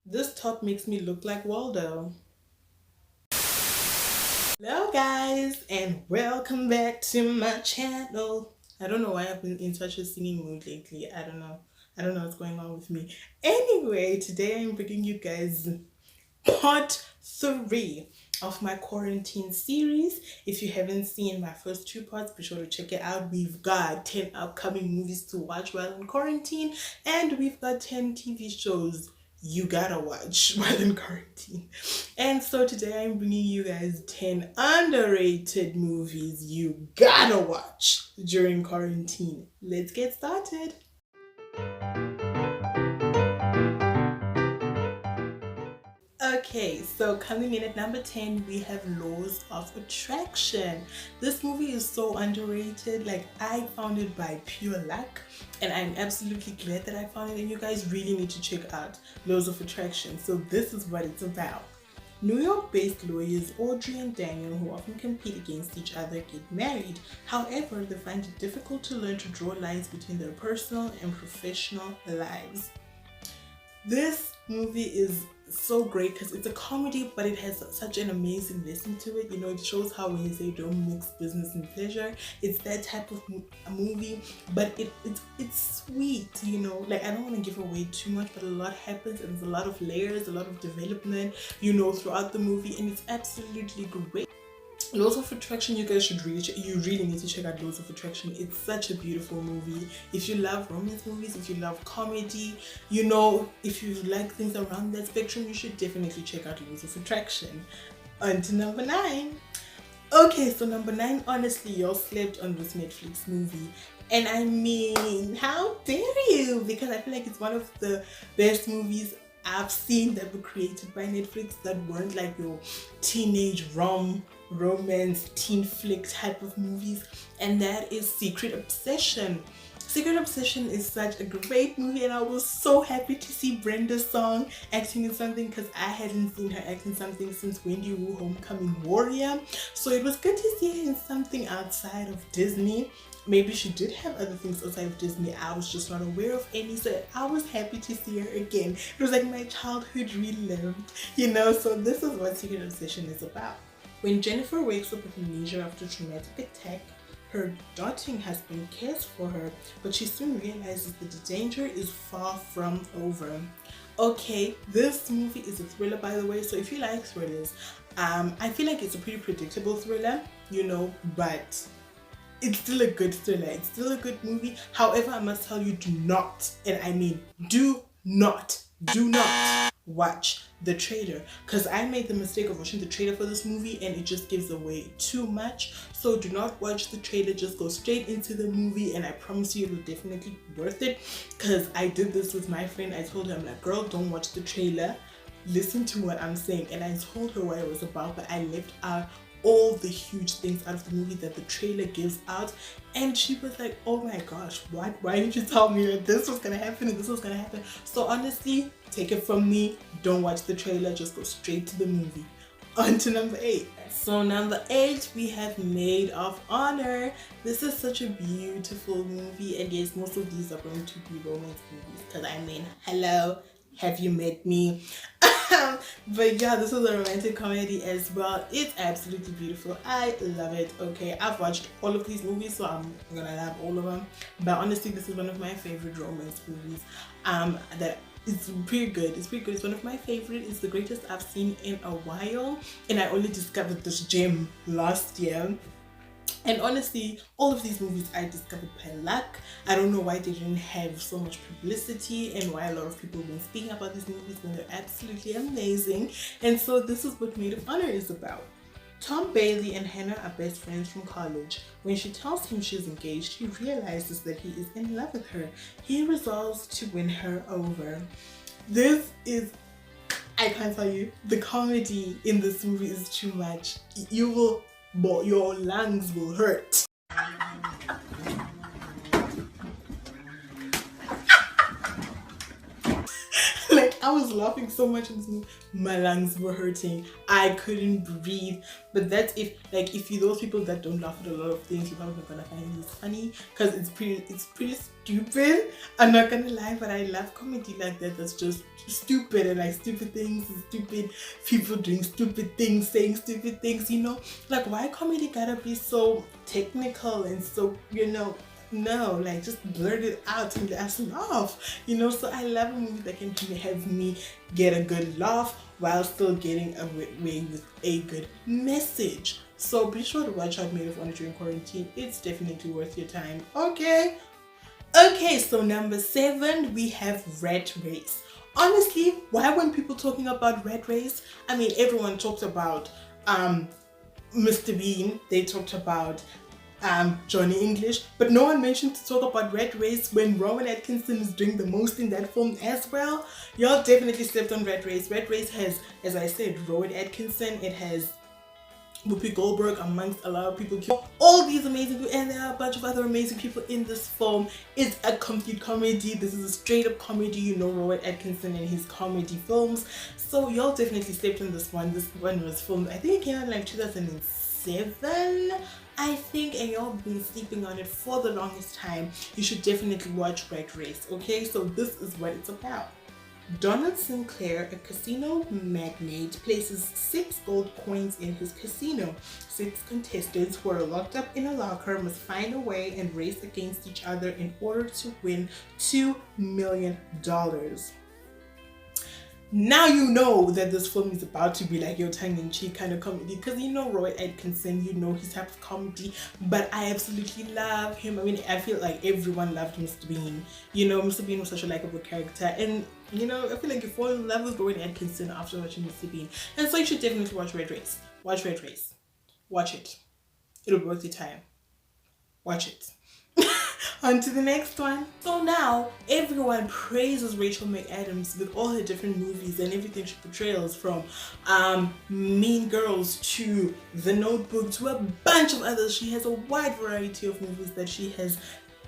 This top makes me look like Waldo. Hello guys and welcome back to my channel. I don't know why I've been in such a singing mood lately. I don't know. I don't know what's going on with me. Anyway, today I'm bringing you guys part 3 of my quarantine series. If you haven't seen my first 2 parts, be sure to check it out. We've got 10 upcoming movies to watch while in quarantine, and we've got 10 TV shows you gotta watch while in quarantine. And so today I'm bringing you guys 10 underrated movies you gotta watch during quarantine. Let's get started. Okay, so coming in at number 10, we have Laws of Attraction. This movie is so underrated. Like, I found it by pure luck, and I'm absolutely glad that I found it. And you guys really need to check out Laws of Attraction. So, this is what it's about. New York-based lawyers Audrey and Daniel, who often compete against each other, get married. However, they find it difficult to learn to draw lines between their personal and professional lives. This movie is so great because it's a comedy, but it has such an amazing lesson to it. You know, it shows how when you say don't mix business and pleasure, it's that type of movie, but it's sweet. You know, like, I don't want to give away too much, but a lot happens and there's a lot of layers, a lot of development, you know, throughout the movie, and it's absolutely great. Laws of Attraction, you guys should really need to check out Laws of Attraction. It's such a beautiful movie. If you love romance movies, if you love comedy, you know, if you like things around that spectrum, you should definitely check out Laws of Attraction. On to number 9. Okay, so number 9, honestly, y'all slept on this Netflix movie. And I mean, how dare you? Because I feel like it's one of the best movies I've seen that were created by Netflix that weren't like your teenage romance teen flick type of movies, and that is Secret Obsession. Secret Obsession is such a great movie, and I was so happy to see Brenda Song acting in something because I hadn't seen her act in something since Wendy Wu Homecoming Warrior. So it was good to see her in something outside of Disney. Maybe she did have other things outside of Disney, I was just not aware of any, so I was happy to see her again. It was like my childhood relived, you know. So this is what Secret Obsession is about. When Jennifer wakes up with amnesia after a traumatic attack, her doting husband cares for her, but she soon realizes that the danger is far from over. Okay, this movie is a thriller, by the way, so if you like thrillers, I feel like it's a pretty predictable thriller, you know, but it's still a good thriller. It's still a good movie. However, I must tell you, do not, and I mean do not watch the trailer, because I made the mistake of watching the trailer for this movie and it just gives away too much. So do not watch the trailer, just go straight into the movie, and I promise you it will definitely be worth it. Because I did this with my friend. I told her, I'm like, girl, don't watch the trailer, listen to what I'm saying. And I told her what it was about, but I left out all the huge things out of the movie that the trailer gives out, and she was like, oh my gosh, why didn't you tell me that this was gonna happen and this was gonna happen? So honestly, take it from me, don't watch the trailer, just go straight to the movie. On to number 8. So number 8, we have Maid of Honor. This is such a beautiful movie, and yes, most of these are going to be romance movies, because I mean, hello, have you met me? But yeah, this is a romantic comedy as well. It's absolutely beautiful. I love it. Okay, I've watched all of these movies, so I'm gonna love all of them. But honestly, this is one of my favorite romance movies. That it's pretty good. It's pretty good. It's one of my favorite. It's the greatest I've seen in a while, and I only discovered this gem last year. And honestly, all of these movies I discovered by luck. I don't know why they didn't have so much publicity and why a lot of people weren't speaking about these movies when they're absolutely amazing. And so this is what Maid of Honor is about. Tom Bailey and Hannah are best friends from college. When she tells him she's engaged, he realizes that he is in love with her. He resolves to win her over. This is, I can't tell you, the comedy in this movie is too much. Your lungs will hurt. Like, I was laughing so much in this movie. My lungs were hurting. I couldn't breathe. But that's if you those people that don't laugh at a lot of things, you're probably not gonna find this funny because it's pretty stupid. I'm not gonna lie, but I love comedy like that. That's just stupid and like stupid things, stupid people doing stupid things, saying stupid things. Like why comedy gotta be so technical and so no, like just blurt it out and let's laugh, so I love a movie that can have me get a good laugh while still getting away with a good message. So be sure to watch out Made of Honor during quarantine. It's definitely worth your time. Okay, so number 7 we have Rat Race. Honestly, why weren't people talking about Rat Race? I mean, everyone talked about Mr. Bean, they talked about Johnny English, but no one mentioned to talk about Rat Race when Rowan Atkinson is doing the most in that film as well. Y'all definitely slept on Rat Race. Rat Race has, as I said, Rowan Atkinson, it has Whoopi Goldberg amongst a lot of people, all these amazing people, and there are a bunch of other amazing people in this film. It's a complete comedy. This is a straight up comedy, Rowan Atkinson and his comedy films. So y'all definitely slept on this one. This one was filmed, I think it came out in like 2007, I think, and y'all been sleeping on it for the longest time. You should definitely watch Rat Race. Okay, so this is what it's about. Donald Sinclair, a casino magnate, places 6 gold coins in his casino. 6 contestants who are locked up in a locker must find a way and race against each other in order to win $2 million. Now you know that this film is about to be like your tongue-in-cheek kind of comedy, because Roy Atkinson, his type of comedy, but I absolutely love him. I mean, I feel like everyone loved Mr. Bean. Mr. Bean was such a likable character, and I feel like you fall in love with Roy Atkinson after watching Mr. Bean, and so you should definitely watch Red Race. Watch Red Race. Watch it. It'll be worth your time. Watch it. On to the next one. So now everyone praises Rachel McAdams with all her different movies and everything she portrays, from Mean Girls to The Notebook to a bunch of others. She has a wide variety of movies that she has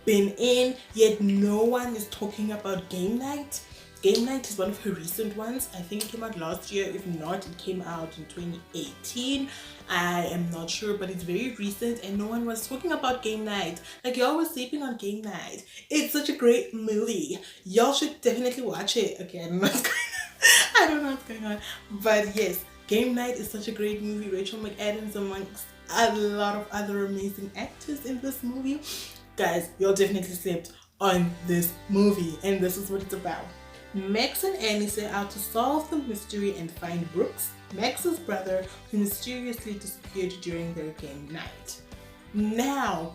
been in, yet no one is talking about Game Night. Game Night is one of her recent ones. I think it came out last year. If not, it came out in 2018. I am not sure, but it's very recent and no one was talking about Game Night. Like, y'all was sleeping on Game Night. It's such a great movie. Y'all should definitely watch it. Okay, I don't know what's going on. I don't know what's going on. But yes, Game Night is such a great movie. Rachel McAdams amongst a lot of other amazing actors in this movie. Guys, y'all definitely slept on this movie, and this is what it's about. Max and Annie set out to solve the mystery and find Brooks, Max's brother, who mysteriously disappeared during their game night. Now,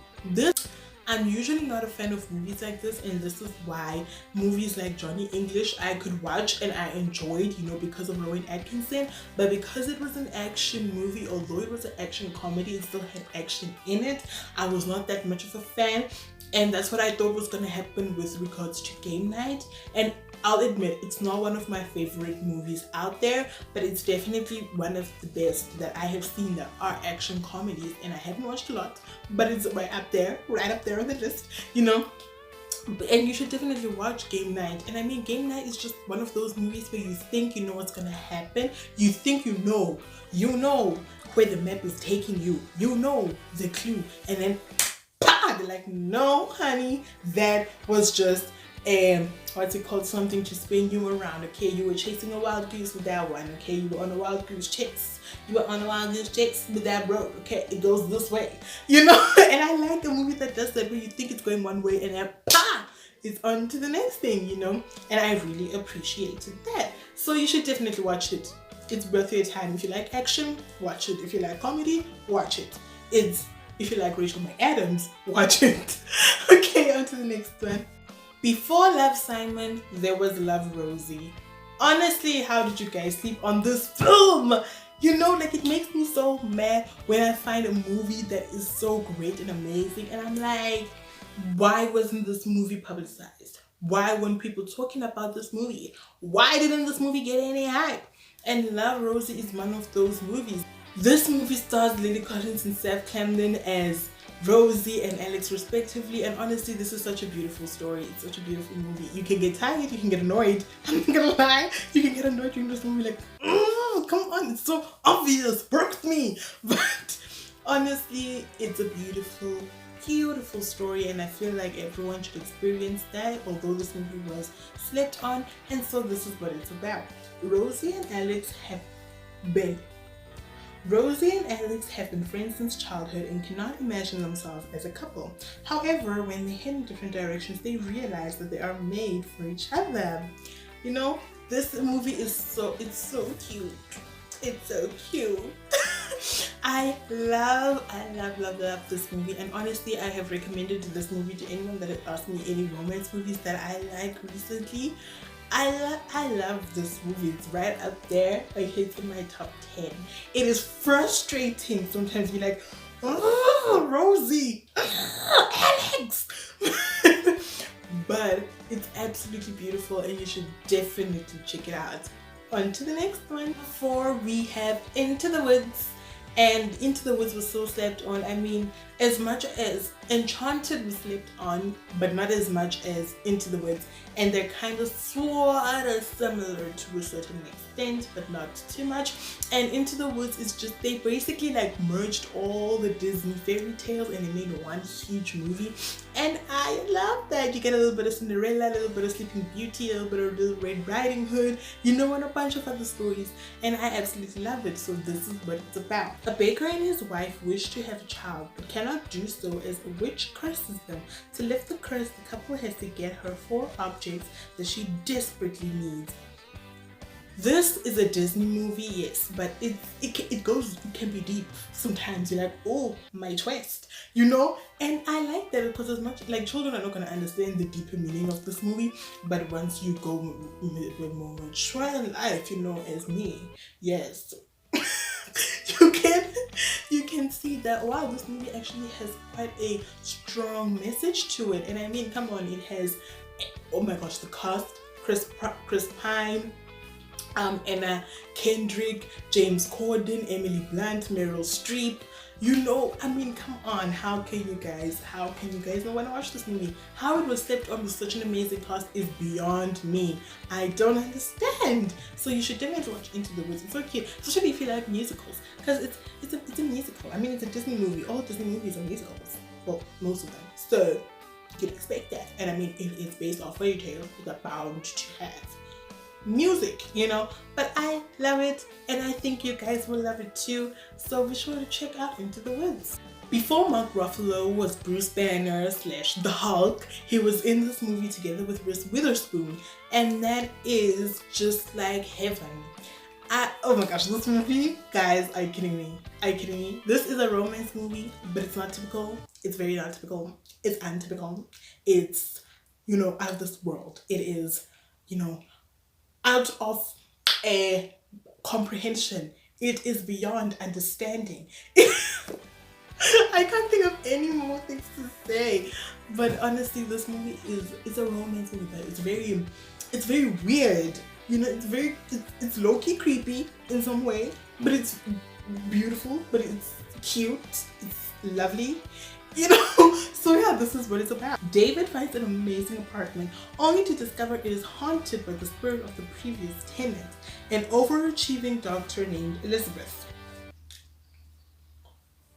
I'm usually not a fan of movies like this, and this is why movies like Johnny English I could watch and I enjoyed, because of Rowan Atkinson. But because it was an action movie, although it was an action comedy, it still had action in it. I was not that much of a fan, and that's what I thought was going to happen with regards to Game Night. And I'll admit, it's not one of my favorite movies out there, but it's definitely one of the best that I have seen that are action comedies, and I haven't watched a lot, but it's right up there on the list, And you should definitely watch Game Night. And I mean, Game Night is just one of those movies where you think you know what's gonna happen, you think you know where the map is taking you, the clue, and then they're like, no honey, that was just what's it called, something to spin you around. Okay, you were chasing a wild goose with that one. Okay, you were on a wild goose chase. With that road. Okay, it goes this way. And I like a movie that does that, where you think it's going one way and then it's on to the next thing, and I really appreciated that. So you should definitely watch it. It's worth your time. If you like action, watch it. If you like comedy, watch it. If you like Rachel McAdams, watch it. Okay, on to the next one. Before Love, Simon, there was Love, Rosie. Honestly, how did you guys sleep on this film? It makes me so mad when I find a movie that is so great and amazing, and I'm like, why wasn't this movie publicized? Why weren't people talking about this movie? Why didn't this movie get any hype? And Love, Rosie is one of those movies. This movie stars Lily Collins and Seth Camden as Rosie and Alex respectively, and honestly this is such a beautiful story. It's such a beautiful movie. You can get tired, you can get annoyed. I'm not gonna lie, you can get annoyed during this movie like, come on, it's so obvious, broke me. But honestly, it's a beautiful story, and I feel like everyone should experience that, although this movie was slept on. And so this is what it's about. Rosie and Alex have been friends since childhood and cannot imagine themselves as a couple. However, when they head in different directions, they realize that they are made for each other. You know, this movie is so cute. It's so cute. I love this movie, and honestly I have recommended this movie to anyone that has asked me any romance movies that I like recently. I love this movie. It's right up there. Like, it's in my top 10. It is frustrating sometimes. You're like, oh, Rosie, Alex. But it's absolutely beautiful, and you should definitely check it out. On to the next one. Before we have Into the Woods. And Into the Woods was so slept on. I mean, as much as Enchanted was slept on, but not as much as Into the Woods. And they're kind of sort of similar to a certain extent, but not too much. And Into the Woods is just, they basically like merged all the Disney fairy tales and they made one huge movie. And I love that. You get a little bit of Cinderella, a little bit of Sleeping Beauty, a little bit of Little Red Riding Hood, you know, and a bunch of other stories. And I absolutely love it. So this is what it's about. A baker and his wife wish to have a child, but cannot do so as a witch curses them. To lift the curse, the couple has to get her 4 objects that she desperately needs. This is a Disney movie, yes, but it can be deep. Sometimes you're like, oh, my twist, you know? And I like that because as much, like, children are not going to understand the deeper meaning of this movie, but once you go with more mature in life, you know, as me, yes, you can see that, wow, this movie actually has quite a strong message to it. And I mean, come on, it has, oh my gosh, the cast, Chris Pine, Anna Kendrick, James Corden, Emily Blunt, Meryl Streep. You know, I mean, come on, how can you guys not want to watch this movie? How it was slept on with such an amazing cast is beyond me. I don't understand. So you should definitely watch Into the Woods. It's so cute, especially if you like musicals, because it's a musical. I mean, it's a Disney movie. All Disney movies are musicals. Well, most of them. So you'd expect that. And I mean, it is based off fairy tale. You're bound to have music, you know, but I love it, and I think you guys will love it too. So be sure to check out Into the Woods. Before Mark Ruffalo was Bruce Banner / the Hulk, he was in this movie together with Reese Witherspoon, and that is just like heaven. Oh my gosh, this movie, guys, are you kidding me? This is a romance movie, but it's not typical. It's very not typical. It's untypical. It's, you know, out of this world. It is, you know, out of a comprehension. It is beyond understanding. I can't think of any more things to say, but honestly, this movie is a romance movie, but it's very weird. You know, it's low-key creepy in some way, but it's beautiful, but it's cute, it's lovely. You know, so yeah, this is what it's about. David finds an amazing apartment only to discover it is haunted by the spirit of the previous tenant, an overachieving doctor named Elizabeth.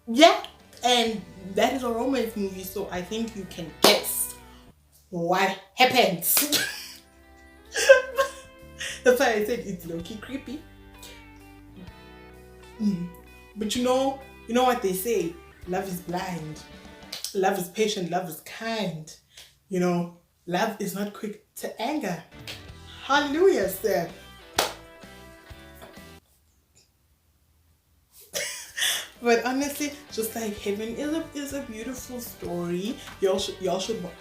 Yeah, and that is a romance movie, so I think you can guess what happens. That's why I said it's low-key creepy. But you know what they say, love is blind. Love is patient, love is kind. You know, love is not quick to anger. Hallelujah, sir. But honestly, just like heaven is a beautiful story. Y'all should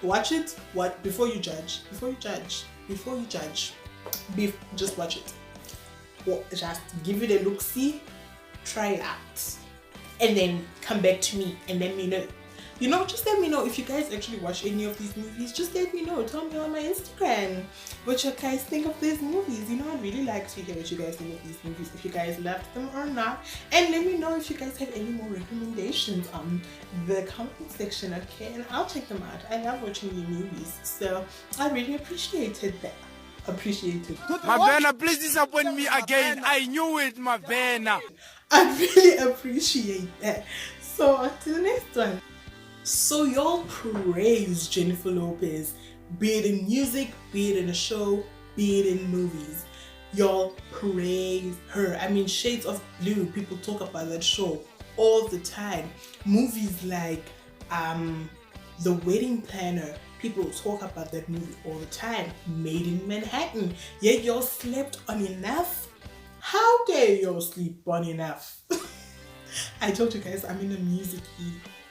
watch it. Before you judge. Just watch it. Well, just give it a look-see, try it out, and then come back to me and let me know You know, just let me know if you guys actually watch any of these movies. Just let me know. Tell me on my Instagram what you guys think of these movies. You know, I'd really like to hear what you guys think of these movies, if you guys loved them or not. And let me know if you guys have any more recommendations on the comment section, okay? And I'll check them out. I love watching new movies, so I really appreciated that. Mavena, please disappoint me again. I knew it, Mavena. I really appreciate that. So on to the next one. So y'all praise Jennifer Lopez, be it in music, be it in a show, be it in movies. Y'all praise her. I mean, Shades of Blue, people talk about that show all the time. Movies like The Wedding Planner, people talk about that movie all the time. Made in Manhattan, yet y'all slept on Enough. How dare y'all sleep on Enough? I told you guys I'm in a music-y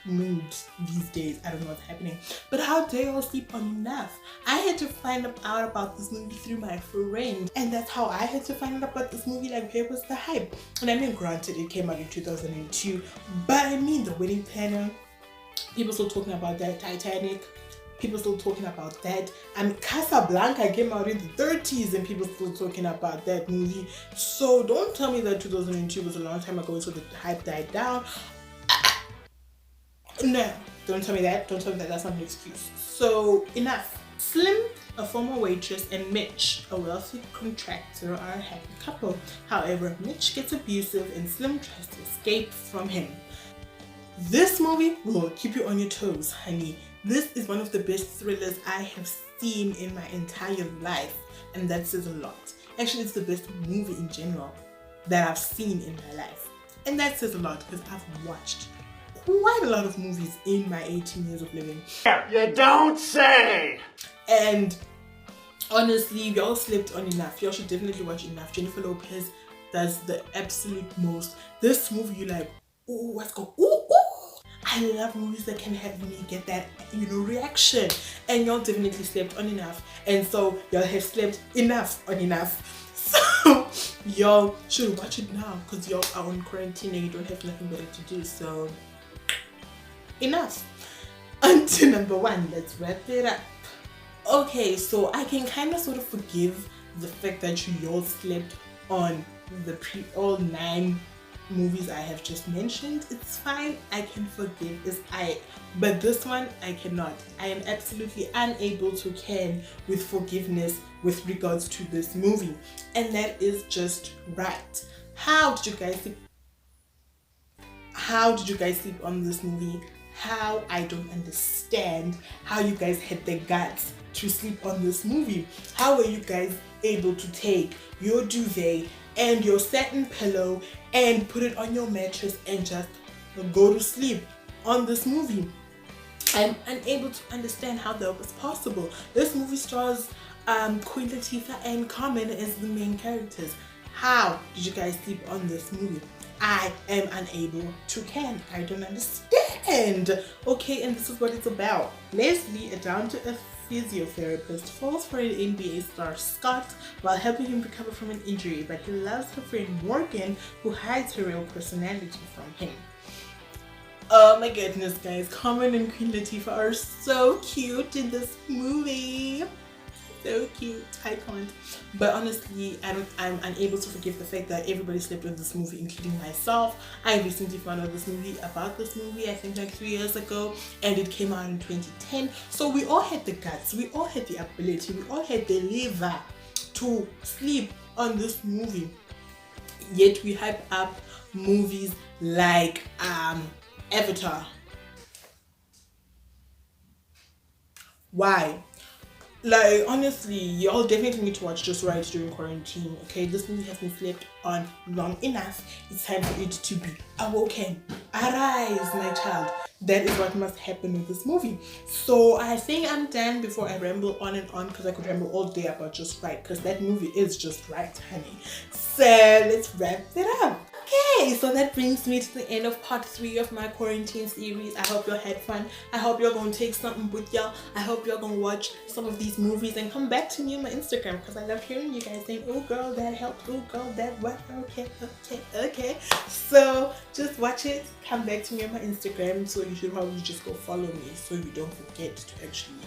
mood these days. I don't know what's happening, but how dare y'all sleep on Enough? I had to find out about this movie through my friend, and that's how I had to find out about this movie. Like, where was the hype? And I mean, granted, it came out in 2002, but I mean, The Wedding Planner, people still talking about that. Titanic, people still talking about that. And Casablanca came out in the 30s and people still talking about that movie. So don't tell me that 2002 was a long time ago, so the hype died down. No, don't tell me that. Don't tell me that. That's not an excuse. So Enough. Slim, a former waitress, and Mitch, a wealthy contractor, are a happy couple. However, Mitch gets abusive and Slim tries to escape from him. This movie will keep you on your toes, honey. This is one of the best thrillers I have seen in my entire life, and that says a lot. Actually, it's the best movie in general that I've seen in my life, and that says a lot because I've watched quite a lot of movies in my 18 years of living. You don't say! And honestly, y'all slept on Enough. Y'all should definitely watch Enough. Jennifer Lopez does the absolute most. This movie, you like, ooh, let's go, ooh, ooh. I love movies that can have me get that, you know, reaction. And y'all definitely slept on Enough. And so y'all have slept enough on Enough. So y'all should watch it now because y'all are on quarantine and you don't have nothing better to do. So Enough. On to number one. Let's wrap it up. Okay, so I can kind of sort of forgive the fact that you all slept on the all 9 movies I have just mentioned. It's fine, I can forgive this. But this one I cannot. I am absolutely unable to can with forgiveness with regards to this movie, and that is just right. How did you guys sleep on this movie? How? I don't understand how you guys had the guts to sleep on this movie. How were you guys able to take your duvet and your satin pillow and put it on your mattress and just go to sleep on this movie? I'm unable to understand how that was possible. This movie stars Queen Latifah and Carmen as the main characters. How did you guys sleep on this movie? I am unable to can. I don't understand. Okay, and this is what it's about. Leslie, a down-to-earth physiotherapist, falls for an NBA star Scott while helping him recover from an injury, but he loves her friend Morgan, who hides her real personality from him. Oh my goodness, guys, Carmen and Queen Latifah are so cute in this movie. So cute. I can't. But honestly, I'm unable to forgive the fact that everybody slept on this movie, including myself. I recently found out about this movie, I think like 3 years ago, and it came out in 2010. So we all had the guts, we all had the ability, we all had the liver to sleep on this movie. Yet we hype up movies like Avatar. Why? Like, honestly, y'all definitely need to watch Just Right during quarantine, okay? This movie has been slept on long enough. It's time for it to be awoken. Arise, my child. That is what must happen with this movie. So I think I'm done before I ramble on and on, because I could ramble all day about Just Right, because that movie is just right, honey. So let's wrap it up. Okay, so that brings me to the end of part 3 of my quarantine series. I hope you had fun. I hope you're gonna take something with y'all. I hope you're gonna watch some of these movies and come back to me on my Instagram, because I love hearing you guys saying, oh girl, that helped, oh girl, that what, okay. So just watch it, come back to me on my Instagram. So you should probably just go follow me so you don't forget to actually,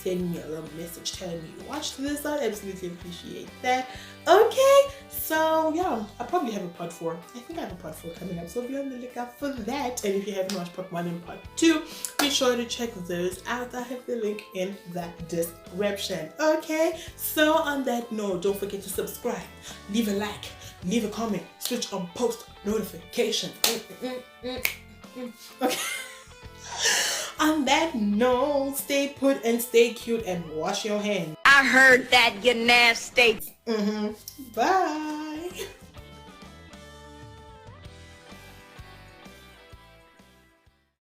send me a little message telling me you watched this. I absolutely appreciate that. Okay, so yeah, I probably have a part 4. I think I have a part 4 coming up, so be on the lookout for that. And if you haven't watched part 1 and part 2, be sure to check those out. I have the link in the description. Okay, so on that note, don't forget to subscribe, leave a like, leave a comment, switch on post notifications. Okay. On that note, stay put and stay cute and wash your hands. I heard that, you nasty. Bye.